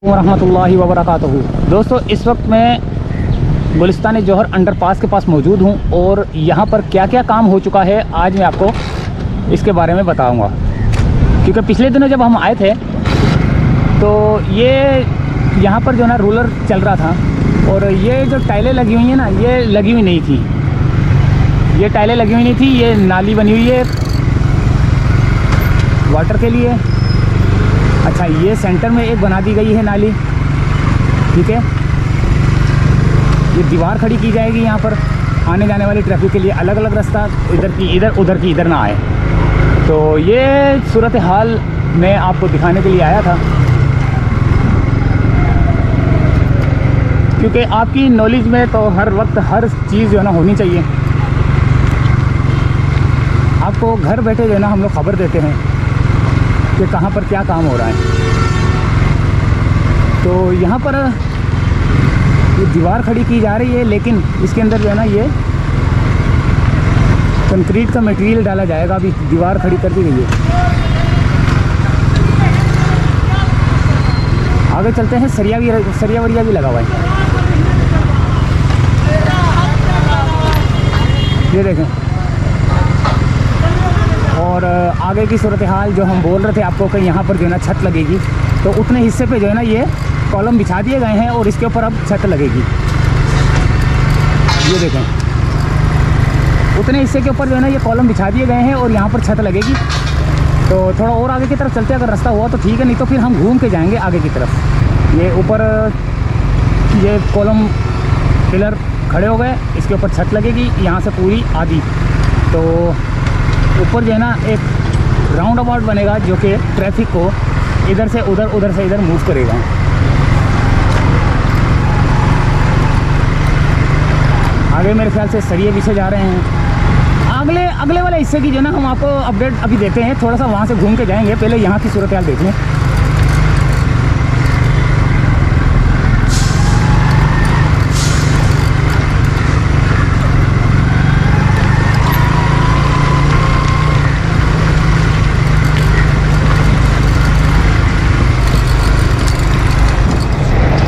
रहमतुल्लाहि व बरकातहू। दोस्तों, इस वक्त मैं गुलिस्तान जौहर अंडरपास के पास मौजूद हूं और यहां पर क्या क्या काम हो चुका है आज मैं आपको इसके बारे में बताऊंगा। क्योंकि पिछले दिनों जब हम आए थे तो ये यहां पर जो ना रूलर चल रहा था और ये जो टाइलें लगी हुई हैं ना, ये लगी हुई नहीं थी, ये टाइलें लगी हुई नहीं थी। ये नाली बनी हुई है वाटर के लिए। अच्छा, ये सेंटर में एक बना दी गई है नाली, ठीक है। ये दीवार खड़ी की जाएगी यहाँ पर, आने जाने वाली ट्रैफिक के लिए अलग अलग रास्ता, इधर की इधर, उधर की इधर ना आए। तो ये सूरत हाल मैं आपको दिखाने के लिए आया था, क्योंकि आपकी नॉलेज में तो हर वक्त हर चीज़ जो है ना होनी चाहिए। आपको घर बैठे जो है ना हम लोग खबर देते हैं कि कहाँ पर क्या काम हो रहा है। तो यहाँ पर ये दीवार खड़ी की जा रही है, लेकिन इसके अंदर जो है ना ये कंक्रीट का मटेरियल डाला जाएगा। अभी दीवार खड़ी कर दी गई है। आगे चलते हैं, सरिया वरिया भी लगा हुआ है, ये देखें। और आगे की सूरत हाल जो हम बोल रहे थे आपको कि यहाँ पर जो है ना छत लगेगी, तो उतने हिस्से पे जो है ना ये कॉलम बिछा दिए गए हैं और इसके ऊपर अब छत लगेगी। ये देखें, उतने हिस्से के ऊपर जो है ना ये कॉलम बिछा दिए गए हैं और यहाँ पर छत लगेगी। तो थोड़ा और आगे की तरफ चलते हैं, अगर रास्ता हुआ तो ठीक है, नहीं तो फिर हम घूम के जाएंगे आगे की तरफ। ये ऊपर ये कॉलम पिलर खड़े हो गए, इसके ऊपर छत लगेगी यहाँ से पूरी आधी। तो ऊपर जो है ना एक राउंड अबाउट बनेगा जो कि ट्रैफिक को इधर से उधर, उधर से इधर मूव करेगा। आगे मेरे ख्याल से सरिये पीछे जा रहे हैं। अगले वाले हिस्से की जो है ना हम आपको अपडेट अभी देते हैं, थोड़ा सा वहाँ से घूम के जाएंगे। पहले यहाँ की सूरत हाल देखें।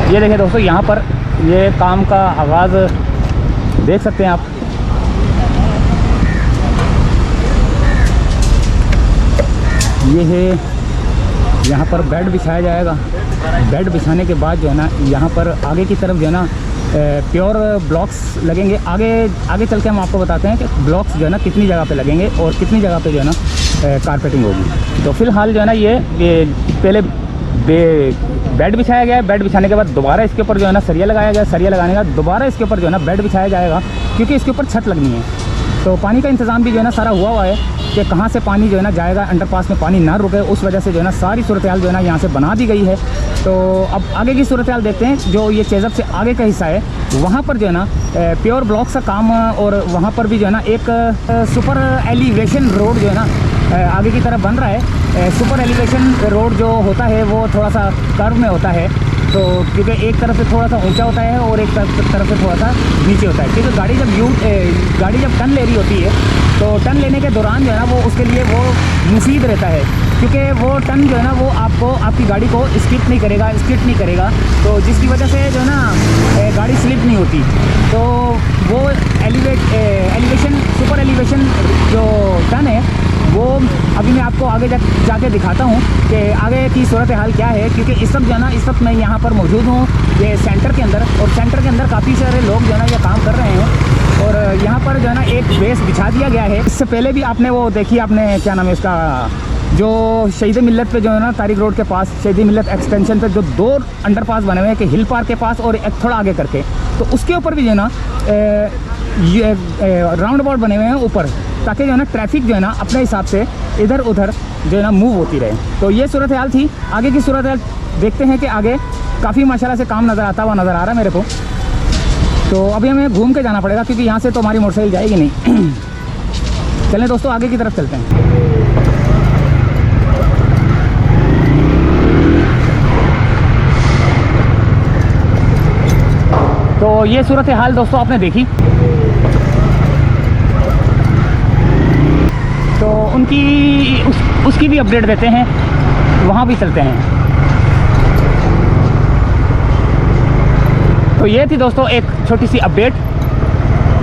ये देखें दोस्तों, यहाँ पर ये काम का आगाज़ देख सकते हैं आप। ये है, यहाँ पर बेड बिछाया जाएगा। बेड बिछाने के बाद जो है ना यहाँ पर आगे की तरफ जो है ना प्योर ब्लॉक्स लगेंगे। आगे चल के हम आपको बताते हैं कि ब्लॉक्स जो है ना कितनी जगह पे लगेंगे और कितनी जगह पे जो है ना कारपेटिंग होगी। तो फिलहाल जो है ना ये पहले बेड बिछाया गया है। बेड बिछाने के बाद दोबारा इसके ऊपर जो है ना सरिया लगाया गया। सरिया लगाने के बाद दोबारा इसके ऊपर जो है ना बेड बिछाया जाएगा, क्योंकि इसके ऊपर छत लगनी है। तो पानी का इंतज़ाम भी जो है ना सारा हुआ है कि कहाँ से पानी जो है ना जाएगा, अंडरपास में पानी ना रुके, उस वजह से जो है ना सारी सूरत हाल जो है ना यहाँ से बना दी गई है। तो अब आगे की सूरत हाल देखते हैं। जो ये चेज़अप से आगे का हिस्सा है वहाँ पर जो है ना प्योर ब्लॉक्स का काम, और वहाँ पर भी जो है ना एक सुपर एलिवेशन रोड जो है ना आगे की तरफ बन रहा है। सुपर एलिवेशन रोड जो होता है वो थोड़ा सा कर्व में होता है, तो क्योंकि एक तरफ से थोड़ा सा ऊंचा होता है और एक तरफ से थोड़ा सा नीचे होता है। क्योंकि गाड़ी जब टर्न ले रही होती है तो टर्न लेने के दौरान जो है ना वो उसके लिए वो मुफीद रहता है, क्योंकि वो टर्न जो है ना वो आपकी गाड़ी को स्किप नहीं करेगा, तो जिसकी वजह से जो है ना गाड़ी स्लिप नहीं होती। तो वो एलिवेशन सुपर एलिवेशन जो टर्न है वो अभी मैं आपको आगे जाके दिखाता हूँ कि आगे की सूरत हाल क्या है। क्योंकि इस वक्त मैं यहाँ पर मौजूद हूँ ये सेंटर के अंदर, और सेंटर के अंदर काफ़ी सारे लोग जो है ना ये काम कर रहे हैं। और यहाँ पर जो है ना एक बेस बिछा दिया गया है। इससे पहले भी आपने वो देखी, आपने क्या नाम है इसका, जो शहीद मिल्लत पे जो है ना तारिक रोड के पास शहीद मिल्लत एक्सटेंशन पे जो दो अंडरपास बने हुए हैं कि हिल पार्क के पास और एक थोड़ा आगे करके, तो उसके ऊपर भी जो है ना राउंड अबाउट बने हुए हैं ऊपर, ताकि जो है ना ट्रैफिक जो है ना अपने हिसाब से इधर उधर जो है ना मूव होती रहे। तो ये सूरत हाल थी। आगे की सूरत हाल देखते हैं कि आगे काफ़ी माशाल्लाह से काम नज़र आता हुआ नज़र आ रहा है मेरे को। तो अभी हमें घूम के जाना पड़ेगा, क्योंकि यहाँ से तो हमारी मोटरसाइकिल जाएगी नहीं। चलें दोस्तों, आगे की तरफ चलते हैं। तो ये सूरत हाल दोस्तों आपने देखी। तो उसकी भी अपडेट देते हैं, वहाँ भी चलते हैं। तो ये थी दोस्तों एक छोटी सी अपडेट।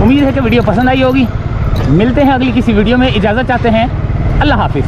उम्मीद है कि वीडियो पसंद आई होगी। मिलते हैं अगली किसी वीडियो में, इजाज़त चाहते हैं। अल्लाह हाफिज़।